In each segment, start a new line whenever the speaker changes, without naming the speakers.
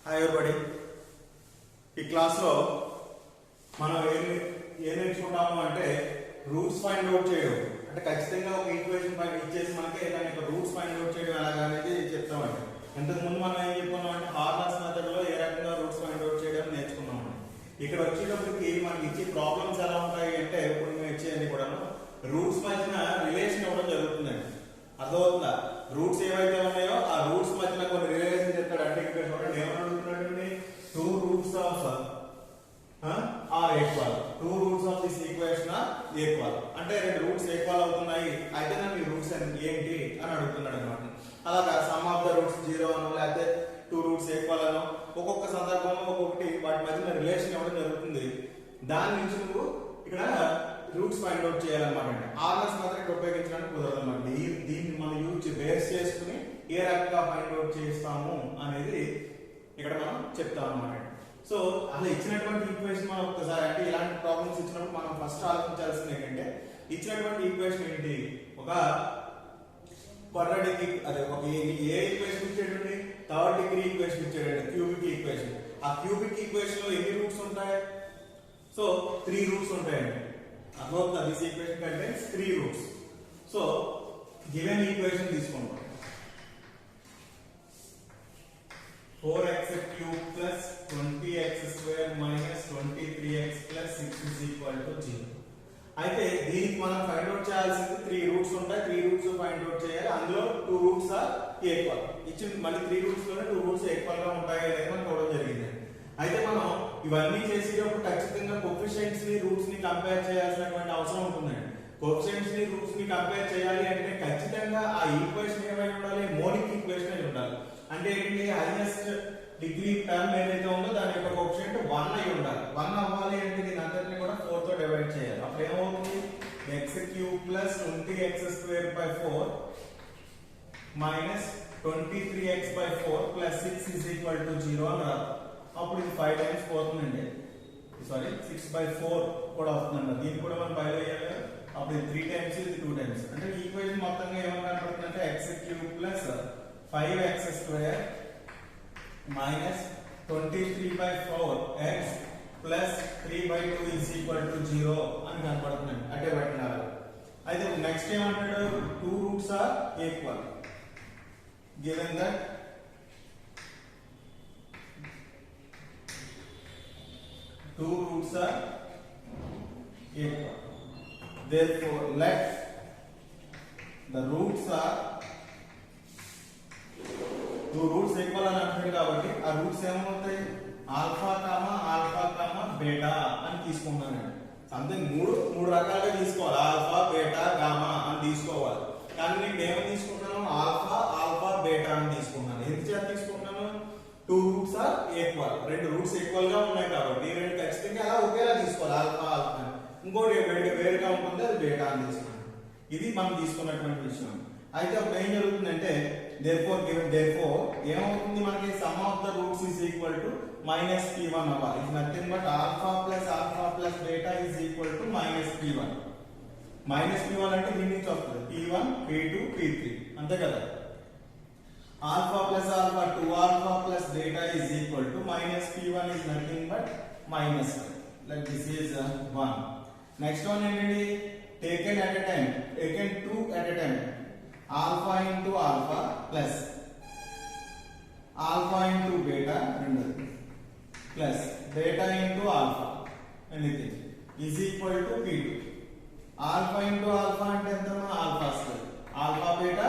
Hi everybody. ఈ క్లాస్లో మనం ఏం నేర్చుకుంటాము అంటే రూట్స్ ఫైండ్ అవుట్ చేయడం. అంటే ఖచ్చితంగా ఒక ఈక్వేషన్ ఇచ్చేసి మనకి దాని యొక్క రూట్స్ ఫైండ్ అవుట్ చేయడం ఎలాగా అనేది చెప్తామండి. ఇంతకుముందు మనం ఏం చెప్పుకున్నాం అంటే హార్మోనిక్స్ మెథడ్లో ఏ రకంగా రూట్స్ ఫైండ్ అవుట్ చేయడం నేర్చుకున్నామండి. ఇక్కడ వచ్చేటప్పటికి మనకి ఇచ్చే ప్రాబ్లమ్స్ ఎలా ఉంటాయి అంటే ఇప్పుడు మేము ఇచ్చేది కూడా రూట్స్ మధ్యన రిలేషన్ ఇవ్వడం జరుగుతుందండి. అర్థమవుతుందా? రూట్స్ ఏవైతే ఉన్నాయో ఆ రూట్స్ మధ్యన కొన్ని రిలేషన్ చెప్తాడు. అంటే ఇక్కడ చూడండి ఏమని అడుగుతున్నాడు, 2 roots of are equal. 2 roots of this equation are equal. అంటే రెండు రూట్స్ ఈక్వల్ అవుతున్నాయి అయితే నాకు ఈ రూట్స్ ఏంటి అని అడుగుతున్నాడు అనమాట. అలాగా సమ్ ఆఫ్ ద రూట్స్ 0 అనో లేకపోతే 2 రూట్స్ ఈక్వల్ అనో ఒక్కొక్క సందర్భంలో ఒక్కొక్కటి వాటి మధ్యన రిలేషన్ ఇవ్వడం జరుగుతుంది. దాని నుంచి నువ్వు ఇక్కడ రూట్స్ ఫైండ్ అవుట్ చేయాలన్నమాట. ఆర్ఎస్ మాత్రం ఇక్కడ ఉపయోగించడానికి కుదరదు అనమాట. దీన్ని మనం బేస్ చేసుకుని ఏ రకంగా ఫైండ్ అవుట్ చేస్తాము అనేది ఇక్కడ మనం చెప్తాం అన్నమాట. సో అలా ఇచ్చినటువంటి ఈక్వేషన్ మనం ఒకసారి అంటే ఇలాంటి ప్రాబ్లమ్స్ ఇచ్చినప్పుడు మనం ఫస్ట్ ఆలోచించాల్సింది ఏంటంటే ఇచ్చినటువంటి ఈక్వేషన్ ఏంటి, ఒక క్వాడ్రాటిక్ అదే ఒక ఏ ఈక్వేషన్ ఇచ్చేటండి, థర్డ్ డిగ్రీ ఈక్వేషన్ ఇచ్చేటండి, క్యూబిక్ ఈక్వేషన్. ఆ క్యూబిక్ ఈక్వేషన్ లో ఎన్ని రూట్స్ ఉంటాయి? సో 3 రూట్స్ ఉంటాయండి. అర్థమవుతుందా? This equation contains 3 roots. So given equation తీసుకుంటాం. 4x cube plus 20x square minus 23x plus 6 is equal to 0. అయితే దీనికి మనం ఫైండ్ అవుట్ చేయాల్సింది 3 రూట్స్ ఉంటాయి. 3 రూట్స్ ఫైండ్ అవుట్ చేయాలి. అందులో 2 రూట్స్ ఆర్ ఈక్వల్. ఇచ్చిన మళ్ళీ 3 రూట్స్ లోనే 2 రూట్స్ ఈక్వల్ గా ఉంటాయి అనేది మనకు చూడడం జరిగింది. అయితే మనం ఇవన్నీ చేసేటప్పుడు ఖచ్చితంగా కోఎఫిషియెంట్స్ ని రూట్స్ ని కంపేర్ చేయాల్సినటువంటి అవసరం ఉంటుందండి. కోఎఫిషియెంట్స్ ని రూట్స్ ని కంపేర్ చేయాలి అంటే ఖచ్చితంగా ఆ ఈక్వేషన్ ఏమై ఉండాలి, మోనిక్ ఈక్వేషన్ అయి ఉండాలి. అంటే ఏంటి, హైయెస్ట్ డిగ్రీ టర్మ్ ఏదైతే ఉందో దాని యొక్క కోఎఫిషియెంట్ 1 అయి ఉండాలి. 1 అవ్వాలి అంటే దీని అంతటిని కూడా 4 తో డివైడ్ చేయాలి. అప్పుడు ఏమవుతుంది, x cube plus 20x square by 4 minus 23x by 4 plus 6 is equal to 0 అని రాదు. అప్పుడు ఇది 5 టైమ్స్ పోతుందండి. సారీ 6 by 4 కూడా వస్తుందండి. దీన్ని కూడా మనం 5 వేయాలి. అప్పుడు ఇది 3 టైమ్స్, ఇది 2 టైమ్స్. అంటే ఈక్వేషన్ మొత్తంగా ఏమని కనపడుతుందంటే x cube plus 5x square minus 23 by 4x plus 3 by 2 is equal to 0 అని కనపడుతుందండి. అంటే పెట్టినారు. అయితే నెక్స్ట్ ఏమంటాడు, 2 roots are equal. Given that 2 roots are equal, therefore let the roots are 2 roots equal అని అంటాడు. కాబట్టి ఆ రూట్స్ ఏమవుతాయి, ఆల్ఫా కామా బీటా అని తీసుకున్నానండి. సంథింగ్ మూడు రకాలుగా తీసుకోవాలి. ఆల్ఫా బీటా గామా అని తీసుకోవాలి. కానీ నేను ఏమని తీసుకుంటాను, ఆల్ఫా బీటా అని తీసుకున్నాను. ఎందుచేత తీసుకుంటాను, 2 roots are equal. 2 roots equal గా ఉన్నాయి కాబట్టి రెండు ఖచ్చితంగా అలా ఒకేలా తీసుకోవాలి. ఆల్ఫా ఇంకోటి వేరుగా ఉంటుంది, అది బీటా అని తీసుకున్నాను. ఇది మనం తీసుకున్నటువంటి విషయం. అయితే అప్పుడు ఏం జరుగుతుందంటే therefore ఏమవుతుంది మనకి, some of the roots is equal to minus p1 అవ్వాలి. ఇది nothing but alpha plus beta is equal to minus p1. Minus p1 అంటే దీని నుంచి వస్తుంది p1 p2 p3 అంతే కదా. Alpha plus 2 alpha plus beta is equal to minus p1 is nothing but minus 1. like this is 1. Next one ఏంటండి, taken 2 at a time. Alpha into alpha plus alpha into beta రెండోది plus beta into alpha anything is equal to p2. Alpha into alpha అంటే ఎంత, alpha square. Alpha beta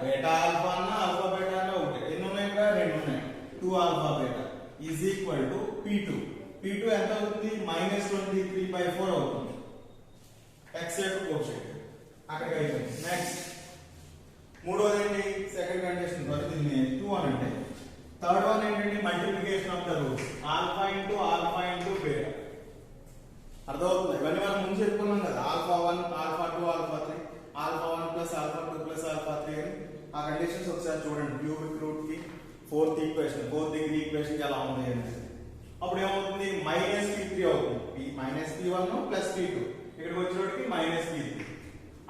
beta alpha అన్న alpha beta అన్న ఒకటి. ఎన్ని ఉన్నాయి ఇక్కడ, 2 ఉన్నాయి. 2 alpha beta is equal to p2. p2 ఎంత అవుతుంది, -23/4 అవుతుంది. x యొక్క కోఎఫిషియెంట్ అక్కడికి అయిపోయింది. నెక్స్ట్ మూడోది ఏంటి, సెకండ్ కండిషన్ ద్వారా దీన్ని 2 అని అంటే. థర్డ్ వన్ ఏంటంటే multiplication of the roots, alpha into beta. అర్థమవుతుంది? ఇవన్నీ మనం ముందు చెప్పుకున్నాం కదా, alpha 1 alpha 2 alpha 3 alpha 1 plus alpha 2 plus alpha 3 అని. ఆ కండిషన్స్ ఒకసారి చూడండి. క్యూబిక్ రూట్ కి ఫోర్త్ డిగ్రీ ఈక్వేషన్ కి ఎలా ఉంది అనేది. అప్పుడు ఏమవుతుంది, -p3 అవుతుంది. -p1 ప్లస్ p2 ఇక్కడికి వచ్చేటికి -p3.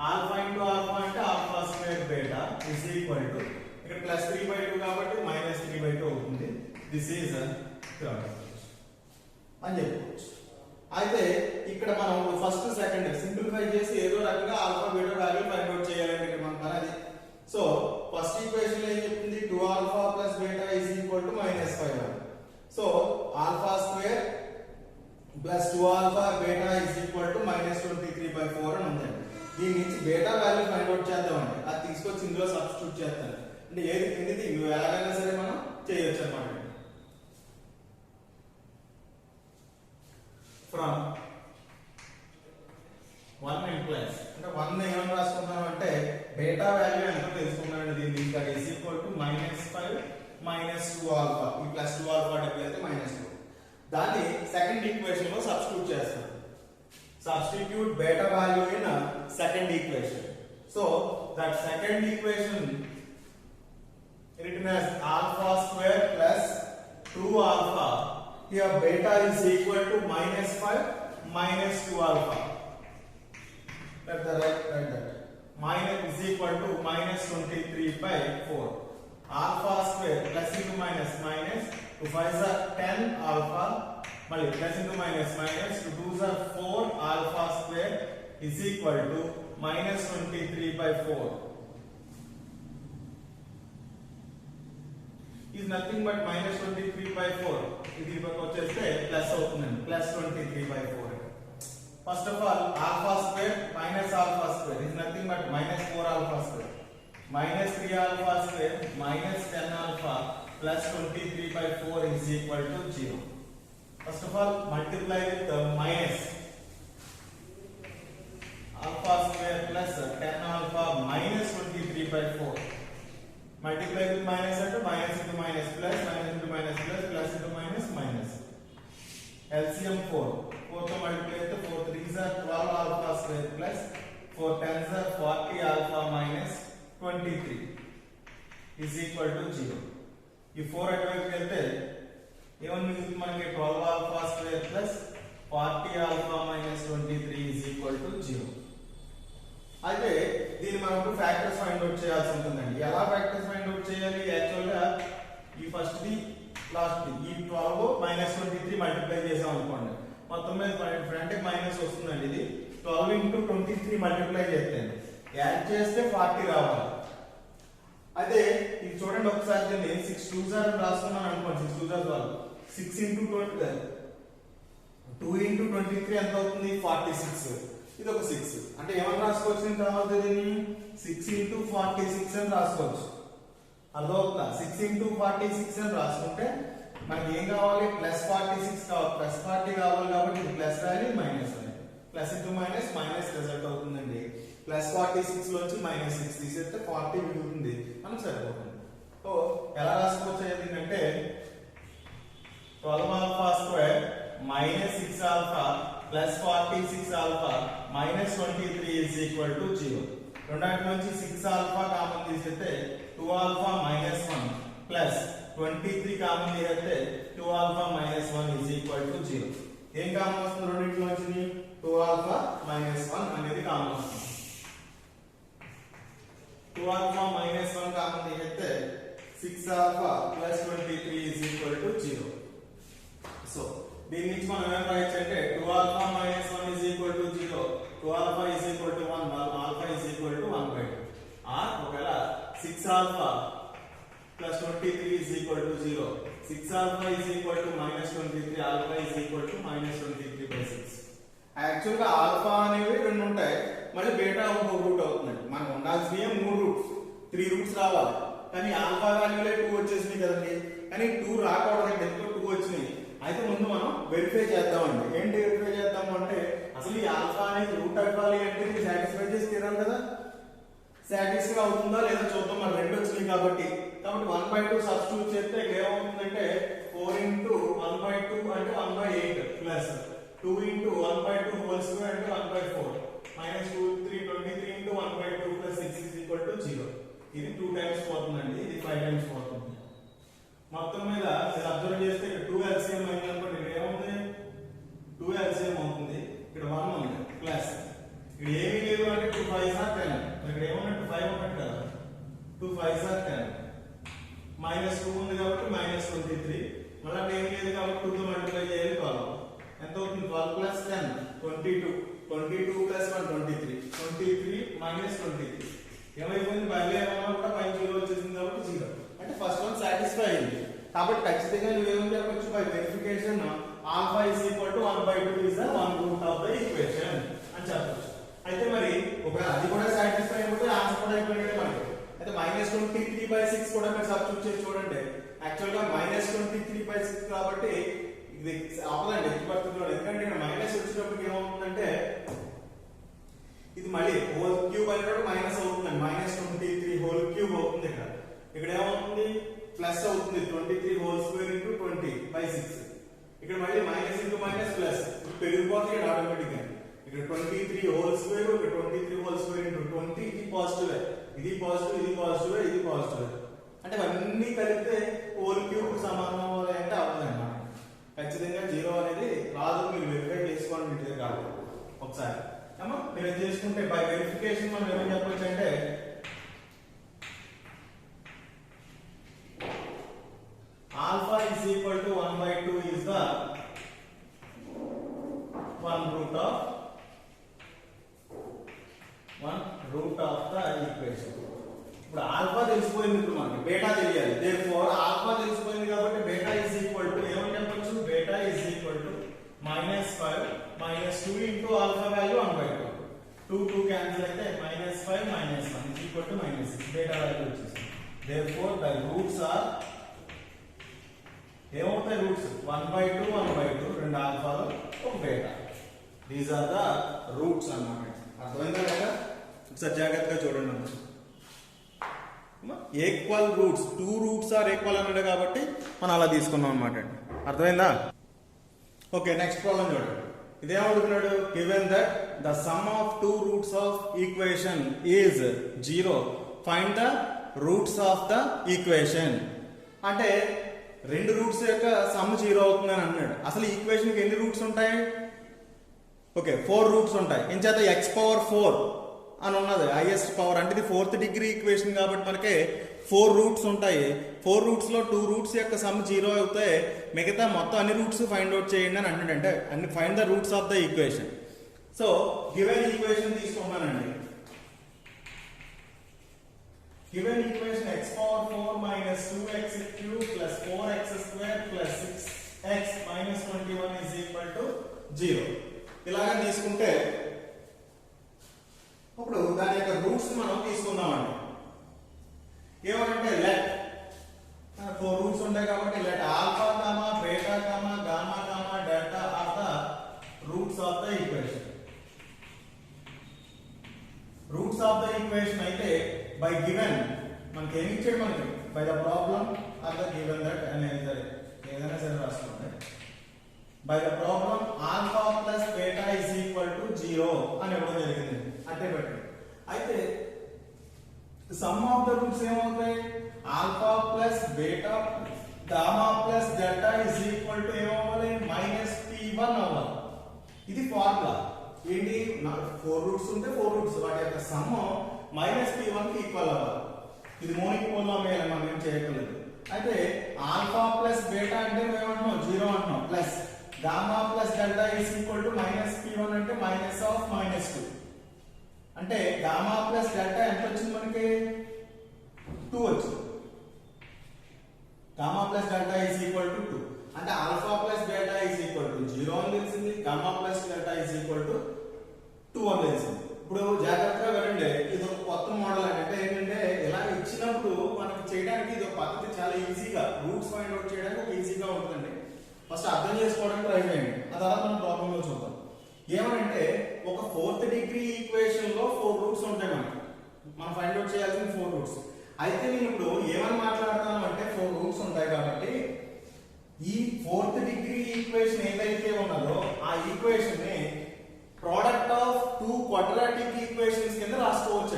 ఆల్ఫా ఇంటూ ఆల్ఫా అంటే alpha square beta is equal to ఇక్కడ ప్లస్ 3/2 కాబట్టి -3/2 అవుతుంది. దిస్ ఈజ్ థర్డ్ అని చెప్పుకోవచ్చు. అయితే ఇక్కడ మనం ఫస్ట్ సెకండ్ సింప్లిఫై చేసి ఏదో రకంగా alpha beta value find out చేయాలని మన పని అది. సో ఫస్ట్ ఈక్వేషన్ ఏం చెప్తుంది, 2α plus beta is equal to -5. So alpha square plus 2α beta is equal to -23/4 అని ఉందండి. దీని నుంచి బీటా వాల్యూ ఫైండ్ అవుట్ చేద్దామండి. అది తీసుకొచ్చి ఇందులో సబ్స్టిట్యూట్ చేస్తాను. అంటే ఏది కిందిది ఎలాగైనా సరే మనం చేయొచ్చు అన్నమాట. ఫ్రమ్ 1 implies అంటే 1 ఏమని రాసుకుంటాం అంటే బీటా వాల్యూ ఎంత తెలుసుకున్నామండి. దీని ఇంకా ఈజ్ ఈక్వల్ టు -5 -2α ఈ ప్లస్ 2α డబ్బులు అయితే -2. దాన్ని సెకండ్ ఈక్వేషన్ లో సబ్స్టిట్యూట్ చేస్తాం. Substitute beta value in a second equation. So that second equation written as alpha square plus 2α. Here beta is equal to -5 -2α. Let that. Minus is equal to -23/4. Alpha square plus into minus 2 5s are 10 alpha. Mali plus into minus 2 2s are 4 alpha square is equal to -23/4 is nothing but -23/4. ఇది వచ్చేస్తే plus అవుతుందండి, plus 23/4. First of all alpha square minus alpha square is nothing but -4 alpha square -3 alpha square -10 alpha plus 23/4 is equal to 0. First of all, multiply with minus alpha square plus 10 alpha minus 23/4. Multiply with minus into minus into minus plus into minus plus into minus. LCM 4. 4 to multiply with 4 3s are 12 alpha square plus 4 10s are 40 alpha minus 23 is equal to 0. ఈ 4 అటువైపు వెళ్తే ఏమని మిగులుతుంది మనకి 12 alpha square plus 40 alpha minus 23 is equal to 0. అయితే దీన్ని మనకు factors find out చేయాల్సి ఉంటుందండి. ఎలా ఫ్యాక్టర్స్ ఫైండ్ అవుట్ చేయాలి? యాక్చువల్ గా ఈ ఫస్ట్ ది లాస్ట్ ది ఈ 12 -23 మల్టిప్లై చేసాం అనుకోండి, మొత్తం మీద ఫ్రంట్ మైనస్ వస్తుందండి. ఇది 12 into 23 మల్టిప్లై చేస్తే యాడ్ చేస్తే 40 రావాలి. అదే ఇది చూడండి ఒకసారి, దీన్ని 6 2s అని రాసుకున్నాను అనుకోండి. 6 2s 12 6 into 20 2 into 23 ఎంత అవుతుంది? 46. ఇది ఒక 6 అంటే ఏమని రాసుకోవచ్చు దీని తర్వాత? దీన్ని 6 into 46 అని రాసుకోవచ్చు. అర్థమవుతుందా? 6 into 46 అని రాసుకుంటే మనకి ఏం కావాలి? +46 కావాలి, +40 కావాలి. కాబట్టి ఇది ప్లస్ రాయాలి, మైనస్ రాయాలి. Plus into minus minus result అవుతుందండి. +46 లోంచి -6 తీసేస్తే 40 మిగులుతుంది, మనకు సరిపోతుంది. సో ఎలా రాసుకోవచ్చు ఏంటంటే 12 alpha square -6 alpha plus 46 alpha minus 23 is equal to 0. రెండాటి నుంచి 6 alpha కామన్ తీసేస్తే 2 alpha minus 1 plus 23 కామన్ తీసేస్తే 2 alpha minus 1 is equal to 0. ఏం కామన్ వస్తుంది రెండింటిలో నుంచి? 2 alpha minus 1 అనేది కామన్ వస్తుంది. 2 alpha minus 1 కామన్ తీసేస్తే 6 alpha plus 23 is equal to 0. So దీని నుంచి మనం ఏం రాయొచ్చు అంటే 2 alpha minus 1 is equal to 0, 2 alpha is equal to 1, alpha is equal to 1/2. or ఒకవేళ 6 alpha plus 23 is equal to 0, 6 alpha is equal to -23, alpha is equal to -23/6. Actual గా alpha అనేవి రెండు ఉంటాయి, మళ్ళీ బీటా ఇంకో రూట్ అవుతుంది. మనకు ఉండాల్సినవి 3 roots, 3 roots రావాలి. కానీ ఆల్ఫా వాల్యూలే 2 వచ్చేసినాయి కదండి. కానీ 2 రాకూడదండి, ఎందుకు 2 వచ్చినాయి. అయితే ముందు మనం వెరిఫై చేద్దామండి. ఏంటి వెరిఫై చేద్దాము అంటే అసలు ఈ ఆల్ఫా అనేది రూట్ అవ్వాలి అంటే ఇది సాటిస్ఫై చేసి తీరాలి కదా. సాటిస్ఫై అవుతుందా లేదా చూద్దాం. మరి 2 వచ్చినాయి కాబట్టి 1/2 సబ్స్టిట్యూట్ చేస్తే ఏమవుతుందంటే 4 into 1/2 అంటే 1/8 ప్లస్ 2 into 1/2 హోల్ స్క్వేర్ అంటే 1/4 minus 2 3 23 into 1/2 plus 6 is equal to 0. ఇది 2 టైమ్స్ పోతుందండి, ఇది 5 టైమ్స్ పోతుంది. మొత్తం మీద మీరు అబ్జర్వ్ చేస్తే ఇక్కడ 2 LCM అయింది అనుకోండి. ఇక్కడ ఏముంది? 2 LCM అవుతుంది. ఇక్కడ 1 ఉంది ప్లస్ ఇక్కడ ఏమీ లేదు అంటే 2 5s are 10. ఇక్కడ ఏమన్నట్టు 5 ఉన్నట్టు కదా. 2 5s are 10 -2 ఉంది కాబట్టి -23 మళ్ళీ ఏం లేదు కాబట్టి 2 తో మల్టిప్లై చేయాలి కాలం ఎంత అవుతుంది 12 ప్లస్ 10 22 22 ప్లస్ 1 23 23 మైనస్ 23 ఏమైపోయింది బయలు ఏమన్నా కూడా పైన 0 వచ్చేసింది కాబట్టి 0 అంటే ఫస్ట్ వన్ సాటిస్ఫై అయింది కాబట్టి ఖచ్చితంగా నువ్వేం చెప్పొచ్చు by verification alpha is equal to 1/2 is the one root of the equation అని చెప్పొచ్చు అయితే మరి ఒకవేళ అది కూడా సాటిస్ఫై అయిపోతే ఆన్సర్ కూడా అయిపోయినట్టే మనకి అయితే -23/6 కూడా మీరు సబ్స్టిట్యూట్ చేసి చూడండి యాక్చువల్ గా -23/6 కాబట్టి ఇది అవదండి ఎత్తి పడుతుందో ఎందుకంటే ఇక్కడ మైనస్ వచ్చినప్పుడు ఏమవుతుందంటే ఇది మళ్ళీ హోల్ క్యూబ్ అనేటప్పుడు మైనస్ అవుతుందండి -23 హోల్ క్యూబ్ అవుతుంది ఇక్కడ ఏమవుతుంది ప్లస్ అవుతుంది 23 హోల్ స్క్వేర్ ఇంటూ 20/6 ఇక్కడ మళ్ళీ మైనస్ ఇంటూ మైనస్ ప్లస్ పెరిగిపోతుంది ఇక్కడ ఆటోమేటిక్ గా ఇక్కడ 23 హోల్ స్క్వేర్ ఇక్కడ 23 హోల్ స్క్వేర్ ఇంటూ 20 ఇది పాజిటివ్ ఇది పాజిటివ్ ఇది పాజిటివ్ ఇది పాజిటివ్ అంటే ఇవన్నీ కలిపితే హోల్ క్యూబ్ సమానం అంటే అవ్వదు అన్నమాట ఖచ్చితంగా 0 అనేది రాదు మీరు వెరిఫై చేసుకోండి మీ దగ్గర కాదు ఒకసారి అమ్మా మీరు ఏం చేసుకుంటే బై వెరిఫికేషన్ మనం ఏమని చెప్పొచ్చు అంటే alpha is equal to 1/2 is the one root of the equation. ఇప్పుడు ఆల్ఫా తెలిసిపోయింది ఇప్పుడు మనకి బీటా తెలియాలి therefore ఆల్ఫా తెలిసిపోయింది కాబట్టి బీటా is equal to ఏమని చెప్పొచ్చు beta is equal to -5 -2 into alpha value 1/2 2 cancel అయితే -5 -1 is equal to -6 beta value వచ్చేసింది therefore the roots are ఏమవుతాయి రూట్స్ 1/2 1/2 రెండు ఆల్ఫాలు ఒక beta these are the roots అన్నమాట అర్థమైందా కదా ఒకసారి జాగ్రత్తగా చూడండి equal roots 2 roots are equal అన్నాడు కాబట్టి మనం అలా తీసుకున్నాం అన్నమాట అండి అర్థమైందా ఓకే నెక్స్ట్ ప్రాబ్లం చూడండి ఇదేమడుగుతున్నాడు given that the sum of 2 roots of equation is 0 find the roots of the equation అంటే రెండు రూట్స్ యొక్క సమ్ 0 అవుతుందని అన్నాడు అసలు ఈక్వేషన్ కి ఎన్ని రూట్స్ ఉంటాయి ఓకే 4 రూట్స్ ఉంటాయి ఇంచేత x⁴ అని ఉన్నది హైయెస్ట్ పవర్ అంటే ఇది 4th డిగ్రీ ఈక్వేషన్ కాబట్టి మనకి 4 రూట్స్ ఉంటాయి 4 రూట్స్ లో 2 రూట్స్ యొక్క సమ్ 0 అవుతాయి మిగతా మొత్తం అన్ని రూట్స్ ఫైండ్ అవుట్ చేయండి అని అంటాడు అంటే అన్ని find the roots of the equation so given equation తీసుకున్నానండి given equation x⁴ minus 2x³ plus 4x² plus 6x minus 21 is equal to 0 ఇలాగా తీసుకుంటే ఇప్పుడు దాని యొక్క రూట్స్ మనం తీసుకుందామండి ఏమంటే లెట్ 4 రూట్స్ ఉంటాయి కాబట్టి let alpha comma beta comma gamma comma delta are the roots of the equation roots of the equation అయితే by given మనకి ఏమి ఇచ్చాడు మనకి by the problem or the given that అనేది ఏదైనా సరే రాసుకోండి by the problem alpha plus beta is equal to 0 అని ఇవ్వడం జరిగింది అంటే బట్టి అయితే సమ్ ఆఫ్ ద రూట్స్ ఏమవుతాయి alpha plus beta gamma plus delta is equal to ఏమవ్వాలి -p1 అవ్వాలి ఇది ఫార్ములా ఏంటి 4 రూట్స్ ఉంటే 4 రూట్స్ వాటి యొక్క సమ్ -p1 కి ఈక్వల్ అవ్వాలి ఇది మోనిక్ పోలినామియల్ మనం ఏం చేయట్లేదు అయితే ఆల్ఫా ప్లస్ బీటా అంటే ఏమంటున్నాం 0 అంటున్నాం plus gamma plus delta is equal to -p1 అంటే -2 అంటే గామా ప్లస్ డెల్టా ఎంత వచ్చింది మనకి 2 వచ్చింది gamma plus delta is equal to 2 అంటే alpha plus beta is equal to 0 అని తెలిసింది gamma plus delta is equal to 2 అని తెలిసింది ఇప్పుడు జాగ్రత్తగా వినండి ఇది ఒక కొత్త మోడల్ అంటే ఏంటంటే ఇలా ఇచ్చినప్పుడు మనకి చేయడానికి ఇది ఒక పద్ధతి చాలా ఈజీగా రూట్స్ ఫైండ్ అవుట్ చేయడానికి ఒక ఈజీగా ఉంటుందండి ఫస్ట్ అర్థం చేసుకోవడానికి ట్రై చేయండి ఆ తర్వాత మనం ప్రాబ్లం లో చూద్దాం ఏమనంటే ఒక 4th డిగ్రీ ఈక్వేషన్ లో 4 రూట్స్ ఉంటాయి మనకి మనం ఫైండ్ అవుట్ చేయాల్సిన 4 రూట్స్ అయితే నేను ఇప్పుడు ఏమని మాట్లాడతాను అంటే 4 రూట్స్ ఉంటాయి కాబట్టి ఈ 4th డిగ్రీ ఈక్వేషన్ ఏదైతే ఉన్నదో ఆ ఈక్వేషన్ ని ప్రోడక్ట్ ఆఫ్ 2 క్వాడ్రాటిక్ ఈక్వేషన్స్ కింద రాసుకోవచ్చు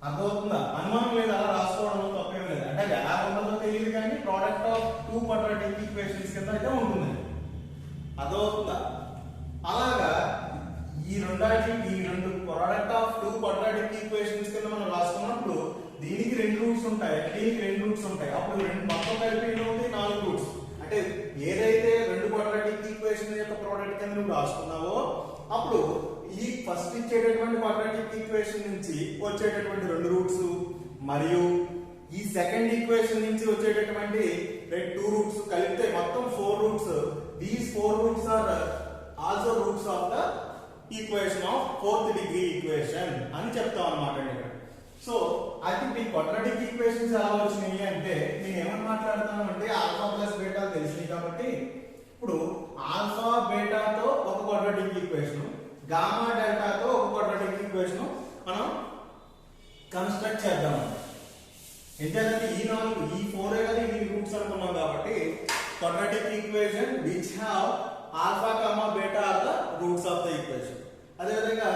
అర్థమవుతుందా అనుమానం లేదు అలా రాసుకోవడంలో తప్పేం లేదు అంటే ఎలా ఉంటుందో తెలియదు కానీ ప్రోడక్ట్ ఆఫ్ 2 క్వాడ్రాటిక్ ఈక్వేషన్స్ కింద అయితే ఉంటుంది అర్థమవుతుందా అలాగా ఈ రెండు ప్రోడక్ట్ ఆఫ్ 2 క్వాడ్రాటిక్ ఈక్వేషన్స్ కింద మనం రాసుకున్నప్పుడు దీనికి 2 రూట్స్ ఉంటాయి దీనికి 2 రూట్స్ ఉంటాయి అప్పుడు రెండు మొత్తం కలిపి 4 రూట్స్ అంటే ఏదైతే రెండు క్వాడ్రాటిక్ ఈక్వేషన్ యొక్క ప్రోడక్ట్ కింద నువ్వు రాసుకున్నావో అప్పుడు ఈ ఫస్ట్ ఇచ్చేటటువంటి క్వాడ్రాటిక్ ఈక్వేషన్ నుంచి వచ్చేటటువంటి రెండు రూట్స్ మరియు ఈ సెకండ్ ఈక్వేషన్ నుంచి వచ్చేటటువంటి టూ రూట్స్ కలిపితే మొత్తం 4 roots. These 4 roots are also roots of the equation of 4th degree equation అని చెప్తాం అన్నమాట ఇక్కడ. సో ఐ థింక్ ఈ క్వాడ్రాటిక్ ఈక్వేషన్స్ ఎలా వచ్చినాయి అంటే నేను ఏమని మాట్లాడుతాను అంటే ఆల్ఫా ప్లస్ బీటా తెలిసినాయి కాబట్టి ఇప్పుడు ఆల్ఫా బీటాతో ఒక క్వాడ్రాటిక్ ఈక్వేషన్, గామా డెల్టాతో ఒక క్వాడ్రాటిక్ ఈక్వేషన్ మనం కన్స్ట్రక్ట్ చేద్దాం. ఎందుకంటే ఈ 4 కదా ఈ రూట్స్ అనుకున్నాం కాబట్టి quadratic equation which have alpha comma beta are the roots of the equation. అదే విధంగా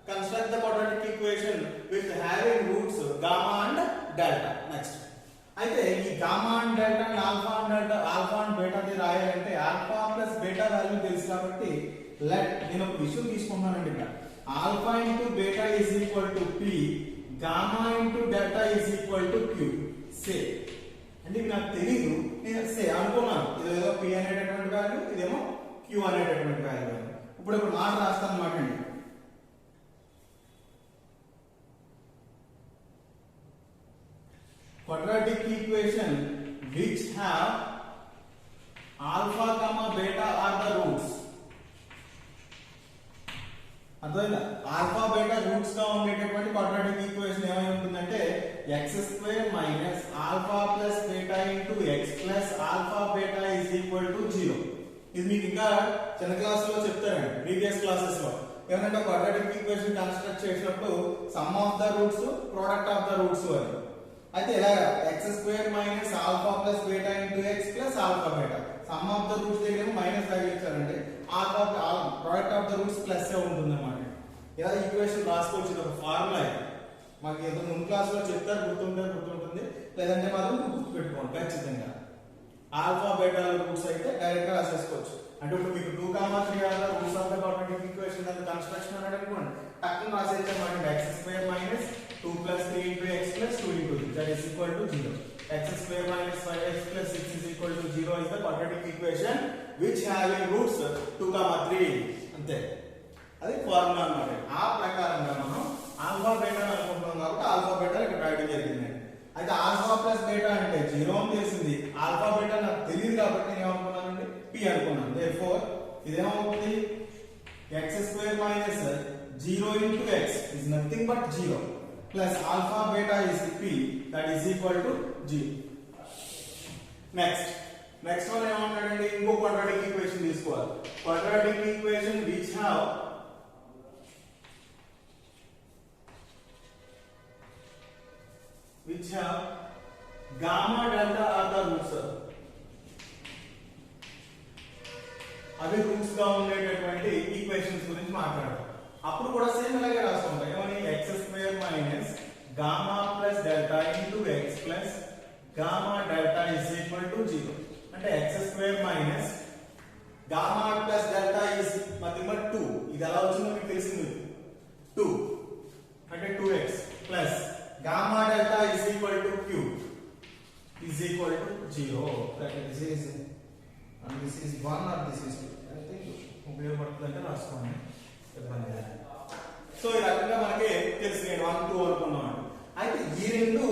construct the quadratic equation with having roots gamma and delta. Next అయితే ఈ gamma and delta and alpha and beta ది రాయాలంటే alpha plus beta value తెలుసు కాబట్టి నేను ఒక విషయం తీసుకున్నానండి. ఇక్కడ alpha into beta is equal to p, gamma into delta is equal to q. Say అంటే నాకు తెలియదు, నేను సే అనుకున్నాను ఇదేదో పి అనేటటువంటి వాల్యూ, ఇదేమో క్యూ అనేటటువంటి వాల్యూ. ఇప్పుడు మాట రాస్తాను అన్నమాట అండి. Quadratic equation which have alpha comma beta are the roots. అర్థమైందా? ఆల్ఫా బీటా రూట్స్ గా ఉండేటటువంటి క్వాడ్రాటిక్ ఈక్వేషన్ ఏమై ఉంటుందంటే x² minus alpha plus beta into x plus alpha beta is equal to 0. ఇది మీకు ఇంకా చిన్న క్లాస్ లో చెప్తారండి, ప్రీవియస్ క్లాసెస్ లో. ఏమంటే క్వాడ్రాటిక్ ఈక్వేషన్ కన్స్ట్రక్ట్ చేసినప్పుడు sum of the roots product of the roots అని. అయితే ఇలాగా x² minus alpha plus beta into x plus alpha beta sum of the roots దగ్గర మైనస్ తగిలించారంటే alpha product of the roots plus ఉంటుంది అన్నమాట. ఇలా equation రాసుకోవచ్చు. ఒక ఫార్ములా మాకు ఏదో ముందు క్లాస్ లో చెప్తారు, గుర్తుంటుంది, లేదంటే మాత్రం గుర్తు పెట్టుకోండి ఖచ్చితంగా. ఆల్ఫా బీటా రూట్స్ అయితే డైరెక్ట్ గా రాసేసుకోవచ్చు. అంటే ఇప్పుడు మీకు 2, 3 roots of the quadratic equation అనేది కన్స్ట్రక్షన్ అని అనుకోండి, టక్కున రాసేయచ్చు. x² minus 2 plus 3 into x plus 2 into 3 that is equal to 0. x² minus 5x plus 6 is equal to 0 is the quadratic equation which having roots 2, 3. అంతే, అది formula అన్నమాట. ఆ ప్రకారంగా మనం ఆల్ఫా బీటా అనుకుంటున్నాం కాబట్టి ఆల్ఫా బీటా ఇక్కడ రాయడం జరిగింది. అయితే ఆల్ఫా ప్లస్ బీటా అంటే 0 అని తెలిసింది, ఆల్ఫా బీటా నాకు తెలియదు కాబట్టి నేను ఏమనుకున్నానండి p అనుకున్నాను. therefore ఇదేమవుతుంది x² minus 0 into x is nothing but 0 plus alpha beta is p that is equal to 0. next one ఏమంటాడండి, ఇంకో క్వాడ్రాటిక్ ఈక్వేషన్ తీసుకోవాలి. Quadratic equation which have gamma delta are the roots. అవి roots గా ఉండేటటువంటి equations గురించి మాట్లాడతాం. అప్పుడు కూడా same ఇలాగే రాసుకుంటాం. ఏమని x² minus gamma plus delta into x plus gamma delta is equal to 0. అంటే x² minus gamma plus delta is nothing but 2. ఇది ఎలా వచ్చిందో మీకు తెలిసింది, 2 అంటే 2x plus gamma delta is equal to q is equal to 0. That this is and this is 1 or this is 2. I think ఉపయోగపడుతుందంటే రాసుకోండి, ఇబ్బంది లేదు. సో ఈ రకంగా మనకి తెలుసు, నేను 1, 2 అనుకున్నాను. అయితే ఈ రెండు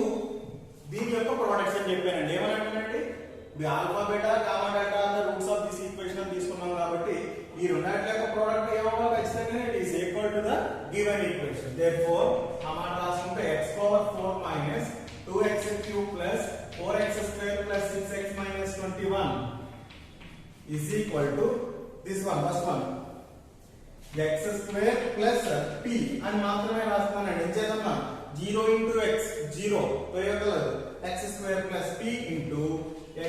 దీని యొక్క ప్రొడక్ట్స్ అని చెప్పానండి. ఏమనంటానండి, ఇప్పుడు alpha beta gamma delta roots of this equation తీసుకున్నాం కాబట్టి ఈ రెండింటి యొక్క ప్రొడక్ట్ ఏమవ్వాలి ఖచ్చితంగా it is equal to the given equation. Therefore ఆ మాట రాసుకుంటే x⁴ minus 2x³ plus 4x² plus 6x minus 21 is equal to this one, first one x² plus p అని మాత్రమే రాస్తున్నానండి. ఏం చేద్దాం, 0 into x 0 వేయగలదు, x² plus p into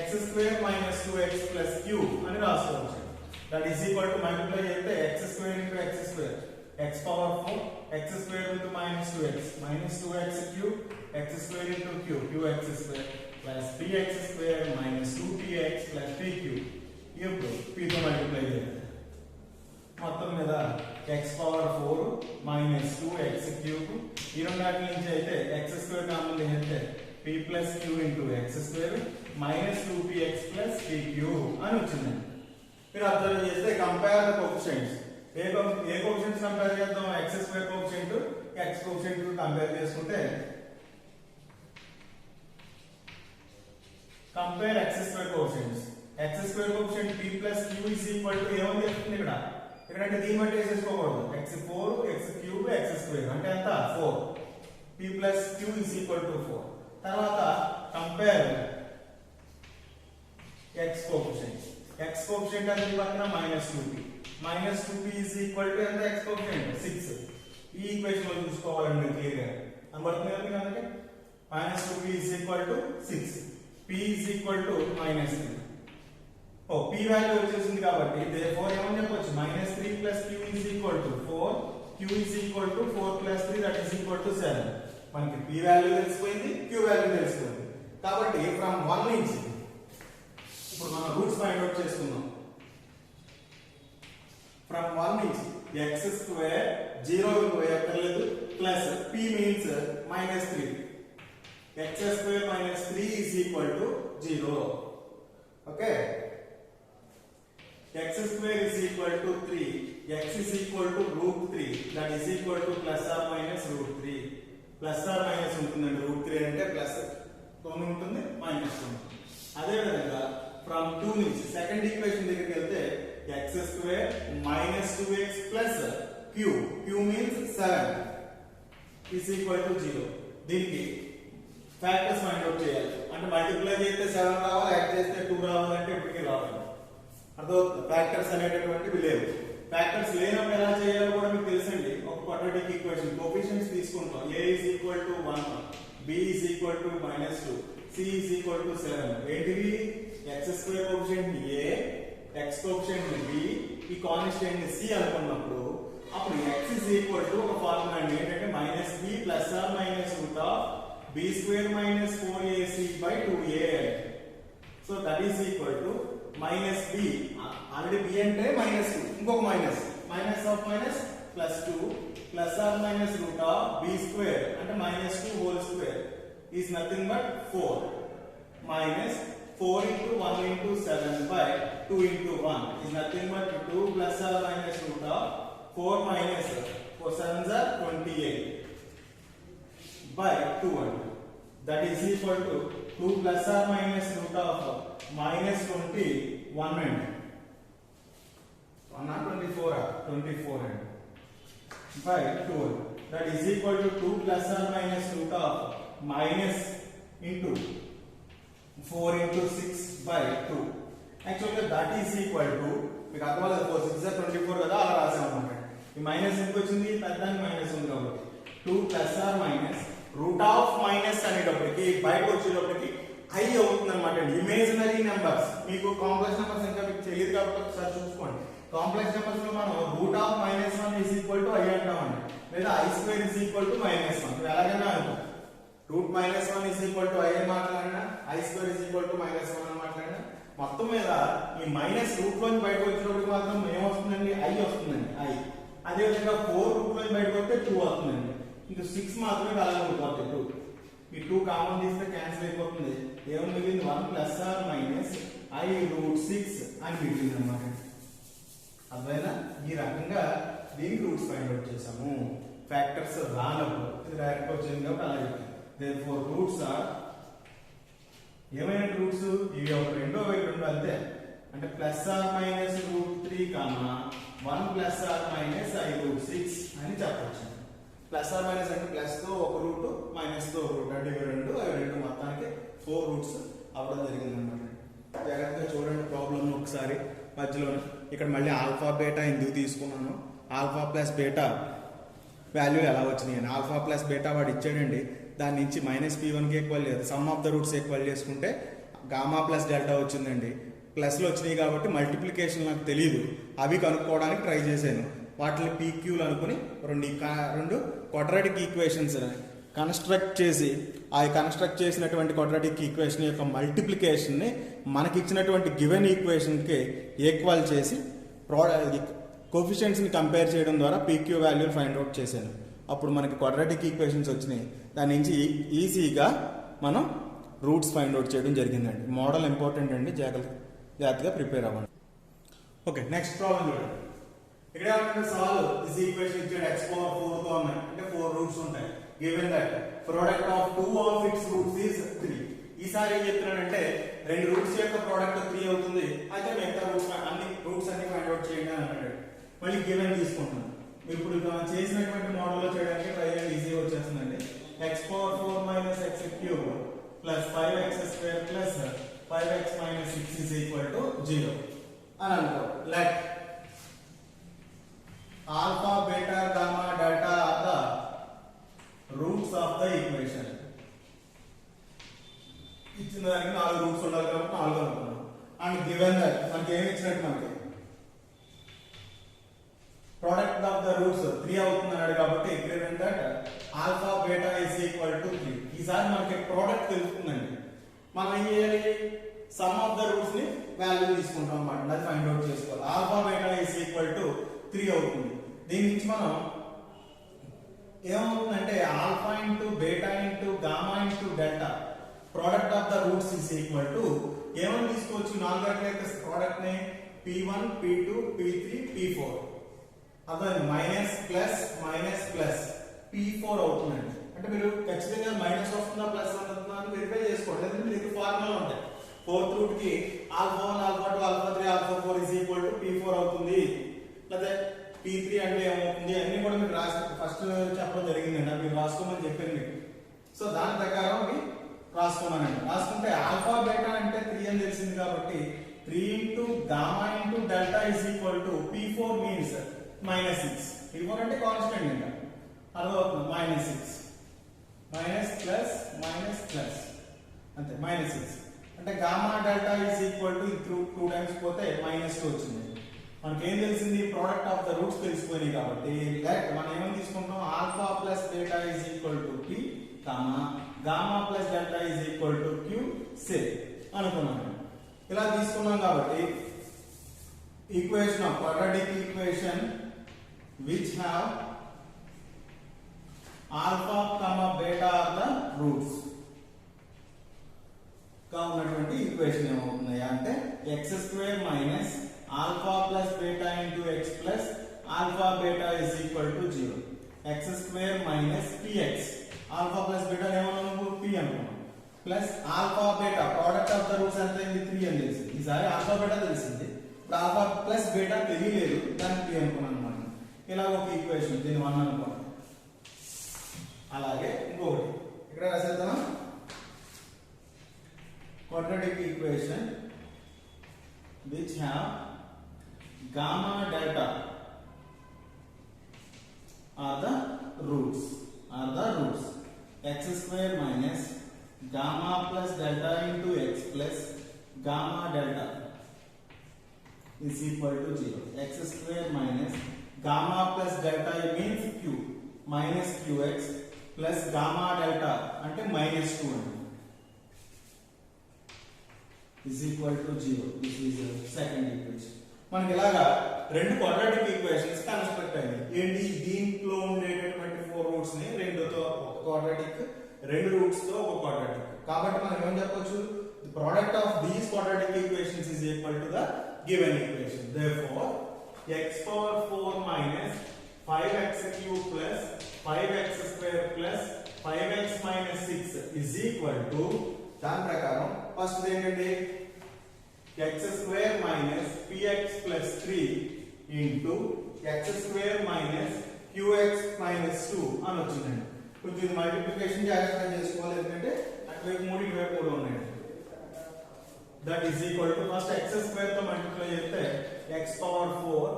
x² minus 2x plus q అని రాసుకోవచ్చు. that is equal to multiply చేస్తే x² into x² x⁴ x² into minus 2x minus 2x³ x² into qx² plus px² minus 2px plus pq. ఇప్పుడు p తో multiply చేయాలి. మొత్తం మీద x⁴ minus 2x³ ఈ రెండాటి నుంచి అయితే x² కామన్ చేస్తే p plus q into x square minus 2px plus pq అని వచ్చిందండి. మీరు అబ్జర్వ్ చేస్తే కంపేర్ ద కోఎఫిషియంట్స్. ఏ కోఎఫిషియంట్స్ కంపేర్ చేద్దాం? x square coefficient x coefficient compare చేసుకుంటే compare x square coefficients. x square coefficient p plus q is equal to ఏమని చెప్తుంది ఇక్కడ? ఇక్కడంటే దీన్ని బట్టి వేసేసుకోకూడదు. x4 x cube x square అంటే ఎంత? 4. p plus q is equal to 4. తర్వాత compare x coefficient. x coefficient అనేది పక్కన -2p. -2p is equal to ఎంత? x coefficient 6. ఈ ఈక్వేషన్ లో చూసుకోవాలండి క్లియర్ గా. అనుకుంటున్నారు కదా అందుకే -2p is equal to 6. p is equal to -3. ఓ p వాల్యూ వచ్చేసింది కాబట్టి therefore ఏమని చెప్పొచ్చు? -3 plus q is equal to 4. q is equal to 4 plus 3 that is equal to 7. మనకి p వాల్యూ తెలిసిపోయింది, q వాల్యూ తెలిసిపోయింది. కాబట్టి ఫ్రమ్ 1 నుంచి ఇప్పుడు మనం రూట్స్ ఫైండ్ అవుట్ చేసుకుందాం. ఫ్రమ్ 1 నుంచి x స్క్వేర్ 0 వేయక్కర్లేదు plus p means -3. x square minus 3 is equal to 0. Okay. X square is equal to 3. X is equal to root 3. That is equal to plus or minus root 3. Plus or minus ఉంటుందండి. root 3 అంటే plus 9 ఉంటుంది, minus 9. అదే విధంగా from 2 నుంచి second equation దగ్గరికి వెళ్తే x square minus 2x plus q. q means 7 is equal to 0. దీనికి factors find out చేయాలి. అంటే మల్టిప్లై చేస్తే 7 రావాలి, యాడ్ చేస్తే 2 రావాలంటే ఇప్పటికీ రావాలి. అర్థమవుతుంది? ఫ్యాక్టర్స్ అనేటటువంటివి లేవు. ఫ్యాక్టర్స్ లేనప్పుడు ఎలా చేయాలో కూడా మీకు తెలుసండి. ఒక క్వాడ్రాటిక్ ఈక్వేషన్ కోఎఫిషియంట్స్ తీసుకుంటాం. a is equal to 1, b is equal to -2, c is equal to 7. ఏంటివి? x స్క్వేర్ కోఎఫిషియంట్ ని a, x కోఎఫిషియంట్ ని b, ఈ కాన్స్టెంట్ ని c అనుకున్నప్పుడు అప్పుడు x is equal to ఒక ఫార్ములా అండి. ఏంటంటే -b plus or minus root of b square minus 4ac by 2a. So that is equal to minus b. Already b అంటే -2, ఇంకొక minus of minus plus 2 plus or minus root of b square అంటే -2 whole square is nothing but 4 minus 4 into 1 into 7 by 2 into 1 is nothing but 2 plus or minus root of 4 minus 4 7s are 28 by 2. That is equal to 2 plus or minus root of -21 and 24 and by 12. That is equal to 2 plus or minus root of minus into 4 into 6 by 2. Actually that is equal to మీకు అర్థమవుతుంది 4 6 24 కదా అలా రాసామన్నమాట. ఈ minus ఎందుకు వచ్చింది? పెద్దానికి minus ఉంది కాబట్టి 2 plus or minus root of minus అనేటప్పటికి బయటకు వచ్చేటప్పటికి ఐ అవుతుంది అనమాట. Imaginary numbers. మీకు కాంప్లెక్స్ నెంబర్స్ ఇంకా మీకు తెలియదు కాబట్టి ఒకసారి చూసుకోండి. కాంప్లెక్స్ నెంబర్స్ లో మనం root of -1 is equal to i అంటామండి, లేదా i square is equal to -1. ఎలాగైనా అనుకో route -1 is equal to i అని మాట్లాడినా, i square is equal to -1 అని మాట్లాడినా, మొత్తం మీద ఈ మైనస్ రూట్ లోంచి బయటకు వచ్చినప్పుడు మాత్రం ఏమొస్తుందండి? i వస్తుందండి i. అదే విధంగా 4 రూట్ లోంచి బయటకు వస్తే 2 వస్తుందండి. ఇంకా 6 మాత్రమే అలాగే ఉండిపోతుంది 2. ఈ 2 కామన్ తీస్తే క్యాన్సిల్ అయిపోతుంది. ఏమో మిగిలింది 1 plus or minus i root 6 అని మిగిలింది అన్నమాట. అర్థమైనా? ఈ రకంగా దీనికి రూట్స్ ఫైండ్ అవుట్ చేసాము. ఫ్యాక్టర్స్ రానప్పుడు ఇది డైరెక్ట్ వచ్చింది కాబట్టి అలాగే. దేర్ఫోర్ రూట్స్ ఆర్ ఏమైనా రూట్స్ ఇవి ఒక 2 అంతే. అంటే plus or minus root 3 1 plus or minus i root 6 అని చెప్పవచ్చు. ప్లస్ ఆర్ మైనస్ అంటే ప్లస్ తో ఒక రూట్, మైనస్ తో ఒక రూట్, అంటే ఇవి రెండు మొత్తానికి 4 రూట్స్ అవ్వడం జరిగింది అనమాట. జాగ్రత్తగా చూడండి ప్రాబ్లమ్ ఒకసారి మధ్యలో. ఇక్కడ మళ్ళీ ఆల్ఫా బీటా ఎందుకు తీసుకున్నాను, ఆల్ఫా ప్లస్ బీటా వాల్యూ ఎలా వచ్చినాయి అని. ఆల్ఫా ప్లస్ బీటా వాడు ఇచ్చాడండి, దాని నుంచి -p1కి ఈక్వల్ లేదు, some of the roots equal చేసుకుంటే గామా ప్లస్ డెల్టా వచ్చిందండి. ప్లస్లు వచ్చినాయి కాబట్టి మల్టిప్లికేషన్ నాకు తెలియదు, అవి కనుక్కోవడానికి ట్రై చేశాను. వాటిని పీక్యూలు అనుకుని రెండు క్వాడ్రాటిక్ ఈక్వేషన్స్ కన్స్ట్రక్ట్ చేసి ఆ కన్స్ట్రక్ట్ చేసినటువంటి క్వాడ్రాటిక్ ఈక్వేషన్ యొక్క మల్టిప్లికేషన్ని మనకి ఇచ్చినటువంటి గివెన్ ఈక్వేషన్కి ఈక్వల్ చేసి కోఫిషియెంట్స్ని కంపేర్ చేయడం ద్వారా పీక్యూ వాల్యూలు ఫైండ్ అవుట్ చేశాను. అప్పుడు మనకి క్వాడ్రాటిక్ ఈక్వేషన్స్ వచ్చినాయి. దాని నుంచి ఈజీగా మనం రూట్స్ ఫైండ్ అవుట్ చేయడం జరిగిందండి. మోడల్ ఇంపార్టెంట్ అండి, జాగ్రత్తగా ప్రిపేర్ అవ్వండి. ఓకే, నెక్స్ట్ ప్రాబ్లం చూడండి. ఇక్కడ ఏమంటే సాల్వ్ దిస్ ఈక్వేషన్ ఇచ్చాడు x పవర్ 4 తో ఉన్నాయి, అంటే 4 రూట్స్ ఉంటాయి. Given that product of 2 of it's roots is 3. ఈసారి ఏం చెప్తున్నాడంటే రెండు రూట్స్ యొక్క ప్రోడక్ట్ 3 అవుతుంది, అయితే మిగతా రూట్స్ అన్ని ఫైండ్ అవుట్ చేయండి అని అన్నాడు. మళ్ళీ గివెన్ తీసుకుంటున్నాను. ఇప్పుడు చేసినటువంటి మోడల్లో చేయడానికి ట్రై చేయండి, ఈజీగా వచ్చేస్తుందండి. x power 4 minus x cube plus 5x square plus 5x minus 6 is equal to 0 అని అనుకో. Let alpha, beta, gamma, delta are the roots of the equation. ఇచ్చిన దానికి 4 రూట్స్ ఉండాలి కాబట్టి 4 అనుకున్నాం. అండ్ గివెన్ దట్ మనకి ఏమి ఇచ్చినట్టు మనకి ప్రోడక్ట్ ఆఫ్ ద రూట్స్ 3 అవుతుంది అన్నాడు కాబట్టి given that alpha beta is equal to 3. ఈసారి మనకి ప్రోడక్ట్ తెలుస్తుందండి. మనం ఏం చేయాలి, సమ్ ఆఫ్ ద రూట్స్ ని వాల్యూ తీసుకుంటాం అన్నమాట, అది ఫైండ్ అవుట్ చేసుకోవాలి. Alpha beta is equal to 3 అవుతుంది. దీని నుంచి మనం ఏమవుతుందంటే alpha into beta into gamma into delta product of the roots is equal to ఏమని తీసుకోవచ్చు, 4 యొక్క ప్రోడక్ట్ ని p1 p2 p3 p4 అదే మైనస్ ప్లస్ p4 అవుతుందండి. అంటే మీరు ఖచ్చితంగా మైనస్ వస్తుందా ప్లస్ వస్తుందా అని వెరిఫై చేసుకోండి, ఎందుకంటే మీకు ఫార్ములా ఉంటాయి. 4th రూట్ కి alpha 1 alpha 2 alpha 3 alpha 4 is equal to p4 అవుతుంది, లేదా p3 అంటే ఏమవుతుంది అన్ని కూడా మీకు రాసి ఫస్ట్ చెప్పడం జరిగిందండి. అది మీరు రాసుకోమని చెప్పాను మీకు. సో దాని ప్రకారం అవి రాసుకోమనండి. రాసుకుంటే ఆల్ఫా బీటా అంటే 3 అని తెలిసింది కాబట్టి 3 into gamma into delta is equal to p4 means -6. p4 అంటే కాన్స్టెంట్ ఇంకా అర్థమవుతుంది. -6 ప్లస్ అంతే -6 అంటే gamma delta is equal to 2 times పోతే -2 వచ్చింది. మనకి ఏం తెలిసింది, ప్రోడక్ట్ ఆఫ్ ద రూట్స్ తెలిసిపోయినాయి కాబట్టి మనం ఏమని తీసుకుంటాం, alpha plus beta is equal to p, gamma plus delta is equal to q same అనుకున్నాం. ఇలా తీసుకున్నాం కాబట్టి equation of quadratic equation which have alpha comma beta are the roots గా ఉన్నటువంటి ఈక్వేషన్ ఏమవుతుంది అంటే x² minus alpha plus beta into x plus alpha beta is equal to 0. x square minus px alpha plus beta ఏమన్నాము p అనుకున్నాం plus alpha beta product of the roots ఎంత అయింది 3 అని తెలిసింది. ఈసారి alpha beta తెలిసింది, ఇప్పుడు alpha plus beta తెలియలేదు, దాన్ని p అనుకున్నాం అన్నమాట. ఇలా ఒక ఈక్వేషన్, దీన్ని 1 అనుకోండి. అలాగే ఇంకొకటి ఇక్కడ రాసేద్దాం, quadratic equation which have gamma delta are the roots x square minus gamma plus delta into x plus gamma delta is equal to 0. X square minus gamma plus delta means q minus qx plus gamma delta అంటే -2 is equal to 0. This is the second equation. మనకి ఇలాగా రెండు quadratic equations construct అయ్యాయి. ఏంటి, దీంట్లో ఉండేటటువంటి 4 roots ని రెండుతో ఒక క్వాడ్రాటిక్, రెండు రూట్స్ తో ఒక క్వాడ్రాటిక్. కాబట్టి మనం ఏమని చెప్పొచ్చు, the product of these quadratic equations is equal to the given equation. Therefore x power 4 minus 5x cube plus 5x square plus 5x minus 6 is equal to, దాని ప్రకారం ఫస్ట్ ఏంటంటే x square minus px plus 3 into x square minus qx minus 2 అని వచ్చిందండి. కొంచెం multiplication జాగ్రత్తగా చేసుకోవాలి, ఎందుకంటే అటువైపు 3 ఇటువైపు 3 ఉన్నాయి. That is equal to first x square తో మల్టిప్లై చేస్తే x power 4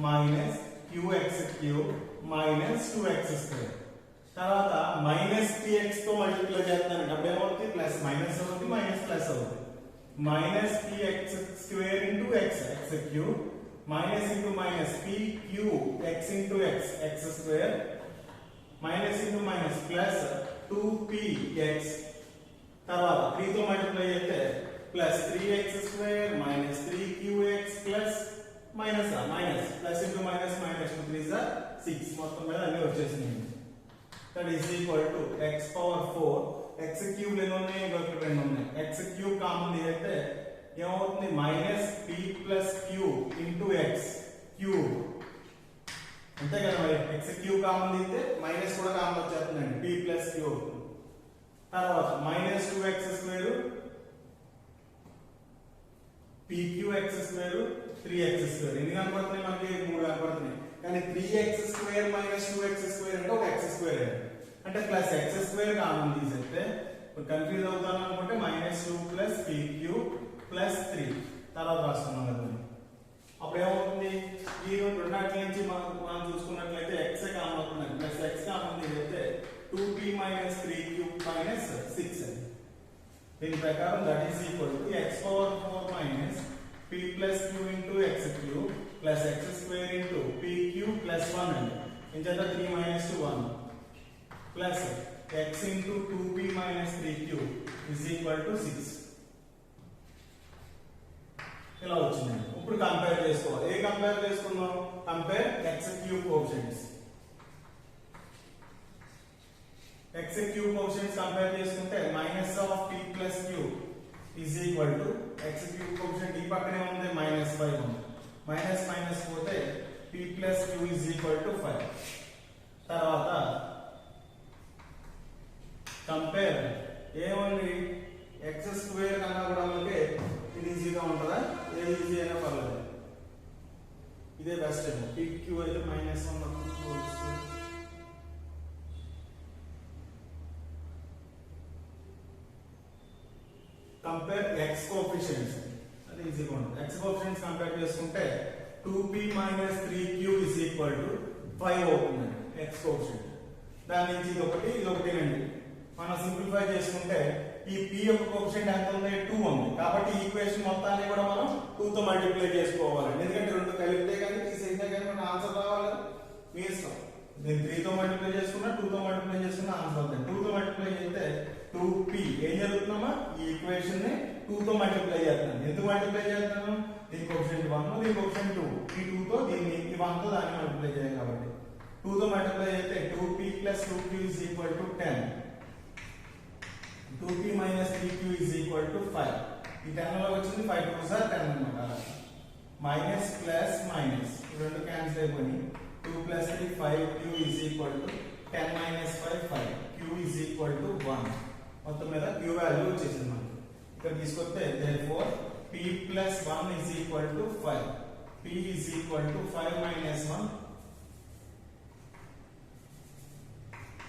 minus qx cube minus 2x square, తర్వాత మైనస్ px తో మల్టిప్లై చేస్తానండి. అప్పుడు ఏమవుతుంది, ప్లస్ మైనస్ అవుతుంది, మైనస్ ప్లస్ అవుతుంది. minus px square into x cube minus into minus p cube x into x square minus into minus plus 2px తర్వాత 3 తో multiply చేస్తే plus 3x square minus 3qx plus minus plus into minus minus 2 3 6 మొత్తం మీద అన్ని వచ్చేసినాయి. That is equal to x power 4 x cube ఎన్ని ఉన్నాయి ఇక్కడ రెండు ఉన్నాయి x క్యూబ్ కామన్ తీస్తే ఏమవుతుంది minus p plus q into x cube అంతే కదా మరి x క్యూబ్ కామన్ తీస్తే మైనస్ కూడా కామన్ వచ్చేస్తుందండి p ప్లస్ q తర్వాత minus 2x square pqx square 3x square ఎన్ని కనపడుతున్నాయి మనకి 3 కనపడుతున్నాయి కానీ 3x square minus 2x square అంటే ఒక x స్క్వేర్ అంటే ప్లస్ x స్క్వేర్ కామన్ తీసేస్తే కన్ఫ్యూజ్ అవుతాను అనుకుంటే మైనస్ 2 ప్లస్ pq ప్లస్ 3 తర్వాత రాస్తున్నాం కదా అప్పుడు ఏమవుతుంది ఈ రెండాటి నుంచి మనం చూసుకున్నట్లయితే x కామన్ అవుతుంది ప్లస్ x కామన్ తీసేస్తే 2p మైనస్ 3q మైనస్ 6 దీని ప్రకారం that is equal to x power 4 minus p plus q into x cube plus x square into pq plus 1 అండి ఇంచేత 3 minus 2 1 plus x into 2p minus 3q is equal to 6 ఇలా వచ్చింది ఇప్పుడు compare చేసుకోవాలి ఏ compare చేసుకుందాం compare x cube coefficients x cube coefficients compare చేసుకుంటే minus of p plus q is equal to x cube coefficient ఈ పక్కనే ఉంది minus 5 ఉంది మైనస్ మైనస్ పోతే p plus q is equal to 5 తర్వాత కంపేర్ ఏమండి x స్క్వేర్ కన్నా కూడా మనకి ఇది ఈజీగా ఉంటుందా ఏ ఈజీ అయినా పర్లేదు ఇదే బెస్ట్ p q అయితే మైనస్ 1 కంపేర్ x కోఎఫిషియెంట్స్ అది ఈజీగా ఉంటుంది x కోఎఫిషియెంట్స్ కంపేర్ చేసుకుంటే 2p minus 3q is equal to 5 అవుతుంది x కోఎఫిషియెంట్ దాని నుంచి ఇది ఒకటి అండి మనం సింప్లిఫై చేసుకుంటే ఈ p యొక్క కోఎఫిషియెంట్ ఎంత ఉంది 2 ఉంది కాబట్టి ఈ ఈక్వేషన్ మొత్తాన్ని కూడా మనం 2 తో మల్టిప్లై చేసుకోవాలి ఎందుకంటే రెండు కలిపితే కానీ తీసేస్తే కానీ మన ఆన్సర్ రావాలి మీ ఇష్టం నేను 3 తో మల్టిప్లై చేసుకున్నా 2 తో మల్టిప్లై చేసుకున్నా ఆన్సర్ అవుతుంది 2 తో మల్టిప్లై చేస్తే 2p ఏం జరుగుతున్నామా ఈ ఈక్వేషన్ ని 2 తో మల్టిప్లై చేస్తున్నాను ఎందుకు మల్టిప్లై చేస్తున్నాను దీని కోఎఫిషియెంట్ 1 దీని కోఎఫిషియెంట్ 2 ఈ 2 తో దీన్ని ఈ 1 తో దాన్ని మల్టిప్లై చేయాలి కాబట్టి 2 తో మల్టిప్లై చేస్తే 2p plus 2q is equal to 10 2p minus 3q is equal to 5 ఈ 10 లో వచ్చింది 5 2s are 10 అన్నమాట మైనస్ ప్లస్ మైనస్ రెండు క్యాన్సిల్ అయిపోయి 2 plus 3 5q is equal to 10 minus 5 5 q is equal to 1 మొత్తం మీద q వాల్యూ వచ్చేసింది మనకి ఇక్కడ తీసుకొస్తే therefore p plus 1 is equal to 5 p is equal to 5 minus 1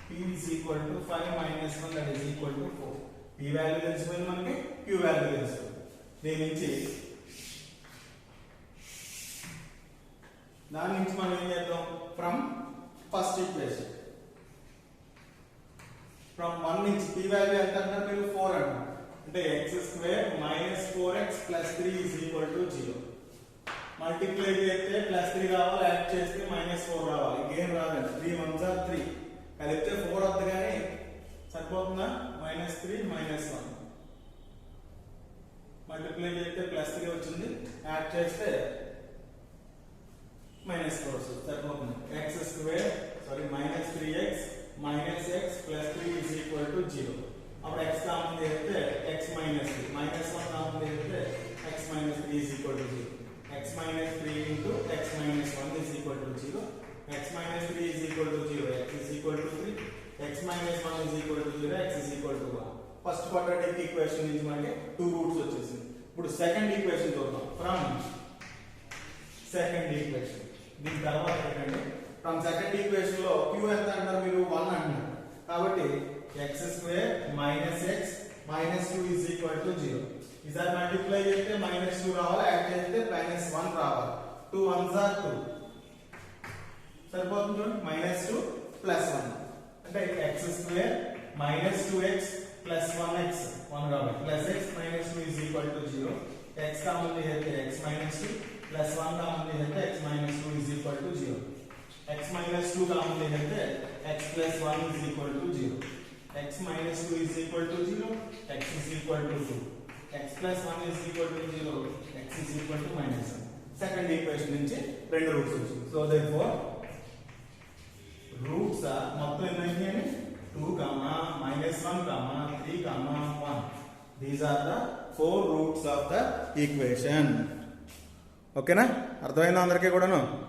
p is equal to 5 minus 1 that is equal to 4 p value తెలిసిపోయింది మనకి q value తెలుస్తుంది దీని నుంచి మనం ఏం చేద్దాం ఫ్రమ్ ఫస్ట్ ఈక్వేషన్ ఫ్రమ్ 1 నుంచి p వాల్యూ ఎంత అంటారు మీరు 4 అంటారు అంటే x square minus 4x plus 3 is equal to 0 multiply చేస్తే ప్లస్ 3 రావాలి యాడ్ చేస్తే మైనస్ 4 రావాలి ఇంకేం రాదండి 3 1s are 3 కలిపితే 4 వద్ద కానీ సరిపోతుందా మైనస్ 3 మైనస్ 1 మల్టిప్లై చేస్తే ప్లస్ 3 వచ్చింది యాడ్ చేస్తే మైనస్ 4 వస్తుంది సరిపోతుంది x square sorry minus 3x minus x plus 3 is equal to 0 అప్పుడు x కామన్ చేస్తే x మైనస్ 3 మైనస్ 1 కామన్ చేస్తే x minus 3 is equal to 0 x minus 3 into x minus 1 is equal to 0 x minus 3 is equal to 0 x is equal to 3 x minus 1 is equal to 0 x is equal to 1 first quadratic equation నుంచి మనకి 2 roots వచ్చేసింది ఇప్పుడు second equation చూద్దాం from second equation దీని తర్వాత ఏంటంటే from second equation లో q ఎంత అంటారు మీరు 1 అంటారు కాబట్టి x square minus x minus 2 is equal to 0 ఈసారి మల్టిప్లై చేస్తే మైనస్ 2 రావాలి యాడ్ చేస్తే మైనస్ 1 రావాలి 2 1s are 2 సరిపోతుంది చూడండి మైనస్ 2 ప్లస్ 1 అంటే x square minus 2x plus 1x 1 రావాలి plus x minus 2 is equal to 0 x common చేస్తే x మైనస్ 2 ప్లస్ 1 కామన్ చేస్తే x minus 2 is equal to 0 x minus 2 common చేస్తే x plus 1 is equal to 0 x minus 2 is equal to 0 x is equal to 2 x plus 1 is equal to 0 x is equal to minus 1 second equation నుంచి రెండు roots వచ్చింది so therefore roots మొత్తం ఎన్ని అయినాయి 2, -1, 3, 1. These are the 4 roots of the equation. ఓకేనా? అర్థమైందా అందరికీ కూడాను?